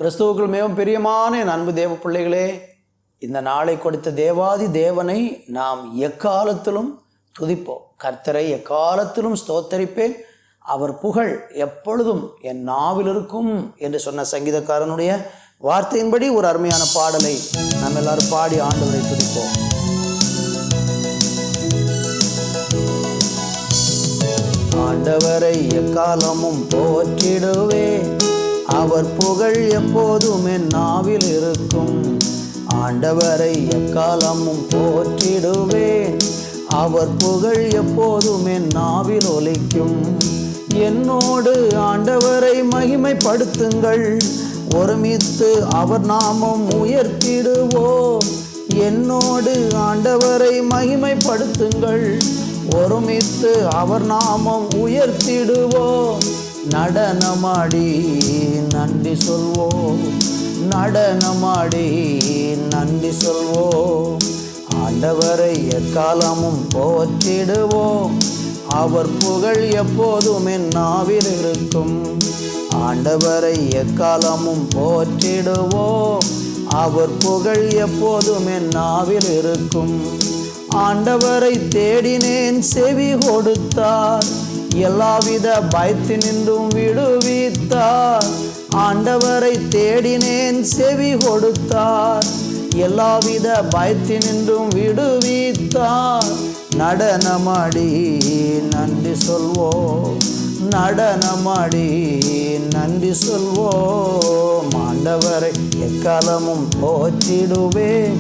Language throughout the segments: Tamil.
கிறிஸ்துவுக்குள் மிகவும் பிரியமான என் அன்பு தேவ பிள்ளைகளே, இந்த நாளை கொடுத்த தேவாதி தேவனை நாம் எக்காலத்திலும் துதிப்போம். கர்த்தரை எக்காலத்திலும் ஸ்தோத்தரிப்பேன், அவர் புகழ் எப்பொழுதும் என் நாவில் இருக்கும் என்று சொன்ன சங்கீதக்காரனுடைய வார்த்தையின்படி ஒரு அருமையான பாடலை நாம் எல்லாரும் பாடி ஆண்டவரை துதிப்போம். ஆண்டவரை எக்காலமும் போற்றிடுவேன், அவர் புகழ் எப்போதும் என் நாவில் இருக்கும். ஆண்டவரை எக்காலமும் போற்றிடுவேன், அவர் புகழ் எப்போதும் என் நாவில் ஒலிக்கும். என்னோடு ஆண்டவரை மகிமைப்படுத்துங்கள், ஒருமித்து அவர் நாமம் உயர்த்திடுவோம். என்னோடு ஆண்டவரை மகிமைப்படுத்துங்கள், ஒருமித்து அவர் நாமம் உயர்த்திடுவோம். நடனமாடி நன்றி சொல்வோம், நடனமாடி நன்றி சொல்வோம். ஆண்டவரை எக்காலமும் போற்றிடுவோம், அவர் புகழ் எப்போதும் என் நாவில் இருக்கும். ஆண்டவரை எக்காலமும் போற்றிடுவோம், அவர் புகழ் எப்போதும் என் நாவில் இருக்கும். ஆண்டவரை தேடினேன், செவி கொடுத்தார், எல்லாவித பயத்தினின்றும் விடுவித்தார். ஆண்டவரை தேடினேன், செவி கொடுத்தார், எல்லாவித பயத்தினின்றும் விடுவித்தார். நடனமாடி நன்றி சொல்வோம், நடனமாடி நன்றி சொல்வோம். ஆண்டவரை எக்காலமும் போற்றிடுவேன்,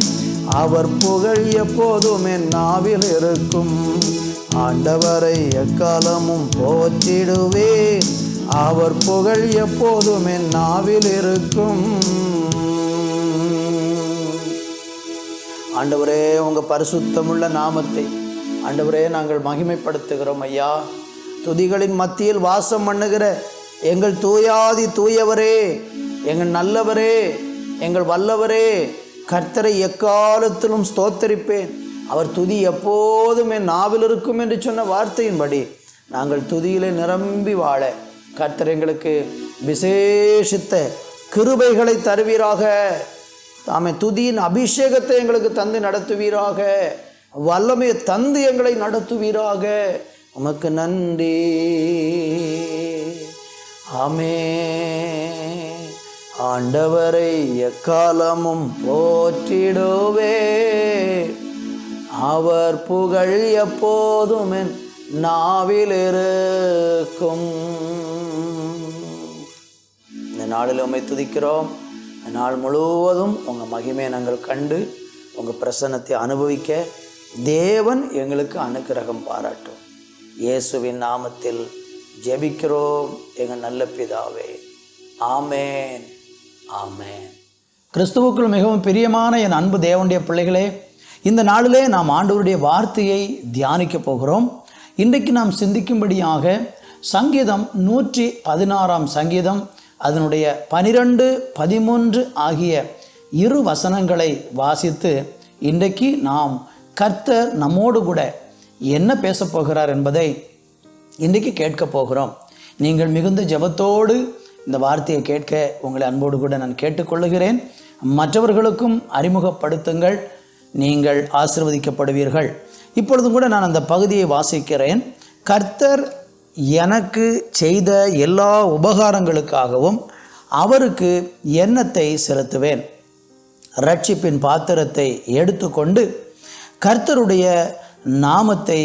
அவர் புகழ் எப்போதும் என் நாவில் இருக்கும். ஆண்டவரை எக்காலமும் போற்றிடுவேன், அவர் புகழ் எப்போதும் என் நாவில் இருக்கும். ஆண்டவரே, உங்கள் பரிசுத்தமுள்ள நாமத்தை ஆண்டவரே நாங்கள் மகிமைப்படுத்துகிறோம் ஐயா. துதிகளின் மத்தியில் வாசம் பண்ணுகிற எங்கள் தூயாதி தூயவரே, எங்கள் நல்லவரே, எங்கள் வல்லவரே, கர்த்தரை எக்காலத்திலும் ஸ்தோத்தரிப்பேன், அவர் துதி எப்போதும் என் நாவில் இருக்கும் என்று சொன்ன வார்த்தையின்படி நாங்கள் துதியிலே நிரம்பி வாழ கர்த்தர் எங்களுக்கு விசேஷித்த கிருபைகளை தருவீராக. தாமே துதியின் அபிஷேகத்தை எங்களுக்கு தந்து நடத்துவீராக, வல்லமையை தந்து எங்களை நடத்துவீராக. உமக்கு நன்றி. ஆமென். ஆண்டவரை எக்காலமும் போற்றிடுவே, அவர் புகழ் எப்போதும் என் நாவில் இருக்கும். இந்த நாளில் உம்மை துதிக்கிறோம். இந்த நாள் முழுவதும் உங்கள் மகிமையை நாங்கள் கண்டு உங்கள் பிரசன்னத்தை அனுபவிக்க தேவன் எங்களுக்கு அனுக்கிரகம் பாராட்டும். இயேசுவின் நாமத்தில் ஜெபிக்கிறோம் எங்கள் நல்ல பிதாவே. ஆமென், ஆமென். கிறிஸ்துவுக்குள் மிகவும் பிரியமான என் அன்பு தேவனுடைய பிள்ளைகளே, இந்த நாளிலே நாம் ஆண்டவருடைய வார்த்தையை தியானிக்க போகிறோம். இன்றைக்கு நாம் சிந்திக்கும்படியாக சங்கீதம் 116 சங்கீதம் அதனுடைய 12, 13 ஆகிய இரு வசனங்களை வாசித்து இன்றைக்கு நாம் கர்த்தர் நம்மோடு கூட என்ன பேசப் போகிறார் என்பதை இன்றைக்கு கேட்க போகிறோம். நீங்கள் மிகுந்த ஜெபத்தோடு இந்த வார்த்தையை கேட்க உங்களை அன்போடு கூட நான் கேட்டுக்கொள்ளுகிறேன். மற்றவர்களுக்கும் அறிமுகப்படுத்துங்கள், நீங்கள் ஆசீர்வதிக்கப்படுவீர்கள். இப்பொழுதும் கூட நான் அந்த பகுதியை வாசிக்கிறேன். கர்த்தர் எனக்கு செய்த எல்லா உபகாரங்களுக்காகவும் அவருக்கு எண்ணத்தை செலுத்துவேன். இரட்சிப்பின் பாத்திரத்தை எடுத்துக்கொண்டு கர்த்தருடைய நாமத்தை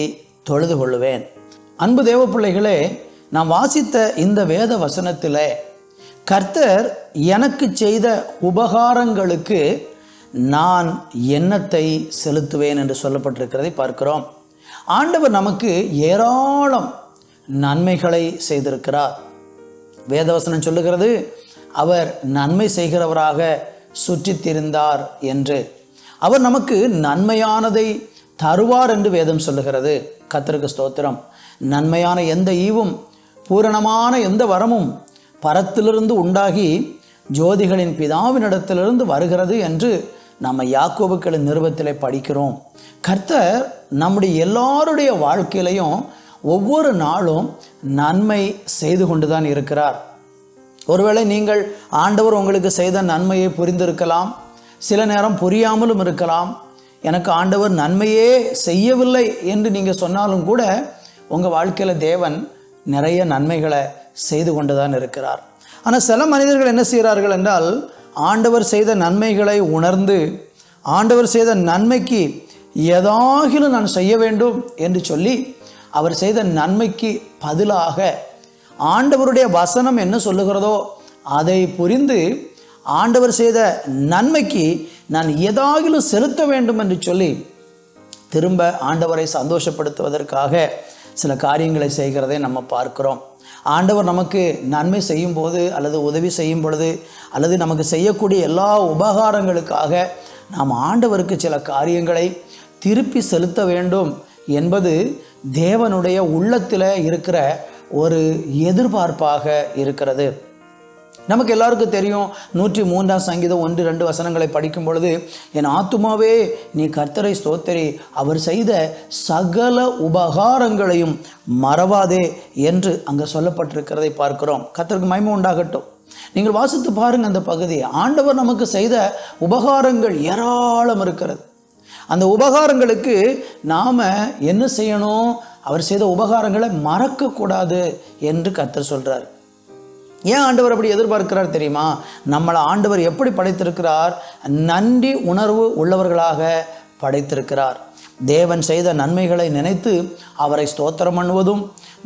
தொழுது கொள்ளுவேன். அன்பு தேவ பிள்ளைகளே, நான் வாசித்த இந்த வேத வசனத்தில் கர்த்தர் எனக்கு செய்த உபகாரங்களுக்கு நான் எண்ணத்தை செலுத்துவேன் என்று சொல்லப்பட்டிருக்கிறதை பார்க்கிறோம். ஆண்டவர் நமக்கு ஏராளம் நன்மைகளை செய்திருக்கிறார். வேதவசனம் சொல்லுகிறது, அவர் நன்மை செய்கிறவராக சுற்றித் திரிந்தார் என்று. அவர் நமக்கு நன்மையானதை தருவார் என்று வேதம் சொல்லுகிறது. கர்த்தருக்கு ஸ்தோத்திரம். நன்மையான எந்த ஈவும் பூரணமான எந்த வரமும் பரத்திலிருந்து உண்டாகி ஜோதிகளின் பிதாவினிடத்திலிருந்து வருகிறது என்று நம்ம யாக்கோபுக்களின் நிருபத்திலே படிக்கிறோம். கர்த்தர் நம்முடைய எல்லாருடைய வாழ்க்கையிலையும் ஒவ்வொரு நாளும் நன்மை செய்து கொண்டு தான் இருக்கிறார். ஒருவேளை நீங்கள் ஆண்டவர் உங்களுக்கு செய்த நன்மையை புரிந்திருக்கலாம், சில நேரம் புரியாமலும் இருக்கலாம். எனக்கு ஆண்டவர் நன்மையே செய்யவில்லை என்று நீங்கள் சொன்னாலும் கூட உங்கள் வாழ்க்கையில் தேவன் நிறைய நன்மைகளை செய்து கொண்டு தான் இருக்கிறார். ஆனால் சில மனிதர்கள் என்ன செய்கிறார்கள் என்றால், ஆண்டவர் செய்த நன்மைகளை உணர்ந்து ஆண்டவர் செய்த நன்மைக்கு ஏதாகிலும் நான் செய்ய வேண்டும் என்று சொல்லி அவர் செய்த நன்மைக்கு பதிலாக ஆண்டவருடைய வசனம் என்ன சொல்லுகிறதோ அதை புரிந்து ஆண்டவர் செய்த நன்மைக்கு நான் ஏதாகிலும் செலுத்த வேண்டும் என்று சொல்லி திரும்ப ஆண்டவரை சந்தோஷப்படுத்துவதற்காக சில காரியங்களை செய்கிறதை நம்ம பார்க்கிறோம். ஆண்டவர் நமக்கு நன்மை செய்யும் போது அல்லது உதவி செய்யும் பொழுது அல்லது நமக்கு செய்யக்கூடிய எல்லா உபகாரங்களுக்காக நாம் ஆண்டவருக்கு சில காரியங்களை திருப்பி செலுத்த வேண்டும் என்பது தேவனுடைய உள்ளத்தில் இருக்கிற ஒரு எதிர்பார்ப்பாக இருக்கிறது. நமக்கு எல்லாருக்கும் தெரியும், 103 சங்கீதம் 1-2 வசனங்களை படிக்கும் பொழுது, என் ஆத்துமாவே நீ கர்த்தரை ஸ்தோத்திரி, அவர் செய்த சகல உபகாரங்களையும் மறவாதே என்று அங்கே சொல்லப்பட்டிருக்கிறதை பார்க்கிறோம். கர்த்தருக்கு மகிமை உண்டாகட்டும். நீங்கள் வாசித்து பாருங்கள் அந்த பகுதியை. ஆண்டவர் நமக்கு செய்த உபகாரங்கள் ஏராளம் இருக்கிறது. அந்த உபகாரங்களுக்கு நாம் என்ன செய்யணும்? அவர் செய்த உபகாரங்களை மறக்கக்கூடாது என்று கர்த்தர் சொல்கிறார். ஏன் ஆண்டவர் அப்படி எதிர்பார்க்கிறார் தெரியுமா? நம்மளை ஆண்டவர் எப்படி படைத்திருக்கிறார்? நன்றி உணர்வு உள்ளவர்களாக படைத்திருக்கிறார். தேவன் செய்த நன்மைகளை நினைத்து அவரை ஸ்தோத்திரம் பண்ணுவதும்,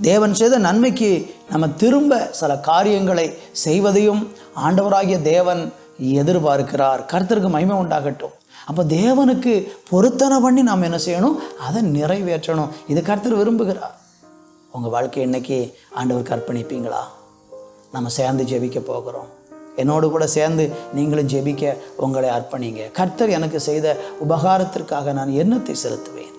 தேவன் செய்த நன்மைக்கு நம்ம திரும்ப சில காரியங்களை செய்வதையும் ஆண்டவராகிய தேவன் எதிர்பார்க்கிறார். கர்த்தருக்கு மகிமை உண்டாகட்டும். அப்போ தேவனுக்கு பொருத்தனை பண்ணி நாம் என்ன செய்யணும்? அதை நிறைவேற்றணும். இது கர்த்தர் விரும்புகிறார். உங்கள் வாழ்க்கை இன்னைக்கு ஆண்டவருக்கு அர்ப்பணிப்பீங்களா? நம்ம சேர்ந்து ஜெபிக்க போகிறோம். என்னோடு கூட சேர்ந்து நீங்களும் ஜெபிக்க உங்களை அர்ப்பணிங்க. கர்த்தர் எனக்கு செய்த உபகாரத்திற்காக நான் என்னத்தை செலுத்துவேன்?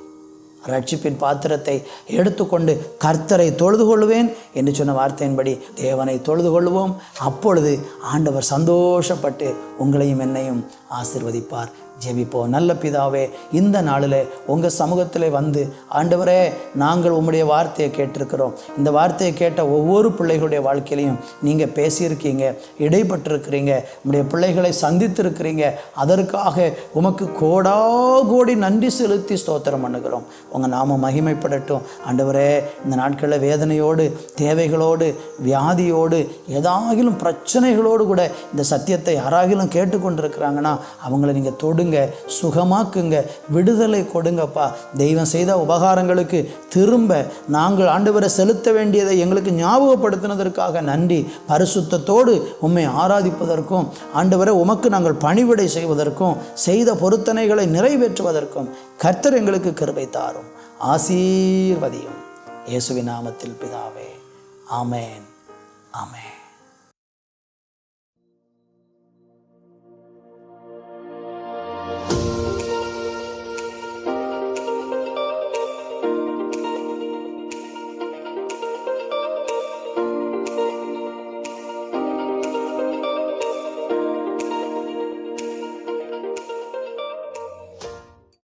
ரட்சிப்பின் பாத்திரத்தை எடுத்துக்கொண்டு கர்த்தரை தொழுது கொள்வேன் என்று சொன்ன வார்த்தையின்படி தேவனை தொழுது கொள்வோம். அப்பொழுது ஆண்டவர் சந்தோஷப்பட்டு உங்களையும் என்னையும் ஆசீர்வதிப்பார். ஜெபிப்போம். நல்ல பிதாவே, இந்த நாளில் உங்கள் சமூகத்தில் வந்து, ஆண்டவரே, நாங்கள் உம்முடைய வார்த்தையை கேட்டிருக்கிறோம். இந்த வார்த்தையை கேட்ட ஒவ்வொரு பிள்ளைகளுடைய வாழ்க்கையிலையும் நீங்கள் பேசியிருக்கீங்க, இடைப்பட்டிருக்கிறீங்க, உம்முடைய பிள்ளைகளை சந்தித்திருக்கிறீங்க. அதற்காக உமக்கு கோடாகோடி நன்றி செலுத்தி ஸ்தோத்திரம் பண்ணுகிறோம். உங்கள் நாம மகிமைப்படட்டும். ஆண்டவரே, இந்த நாட்களில் வேதனையோடு, தேவைகளோடு, வியாதியோடு, ஏதாகிலும் பிரச்சனைகளோடு கூட இந்த சத்தியத்தை யாராகிலும் கேட்டுக்கொண்டிருக்கிறாங்கன்னா அவங்கள நீங்கள் தொடுங்க, சுகமாக்குங்க, விடுதலை கொடுங்கப்பா. தெய்வம் செய்த உபகாரங்களுக்கு திரும்ப நாங்கள் ஆண்டவரை செலுத்த வேண்டியதை எங்களுக்கு ஞாபகப்படுத்தினதற்காக நன்றி. பரிசுத்தத்தோடு உம்மை ஆராதிப்பதற்கும், ஆண்டவரை உமக்கு நாங்கள் பணிவிடை செய்வதற்கும், செய்த பொருத்தனைகளை நிறைவேற்றுவதற்கும் கர்த்தர் எங்களுக்கு கிருபை தாரும். ஆசீர்வதியும். இயேசுவின் நாமத்தில் பிதாவே, ஆமென், ஆமென்.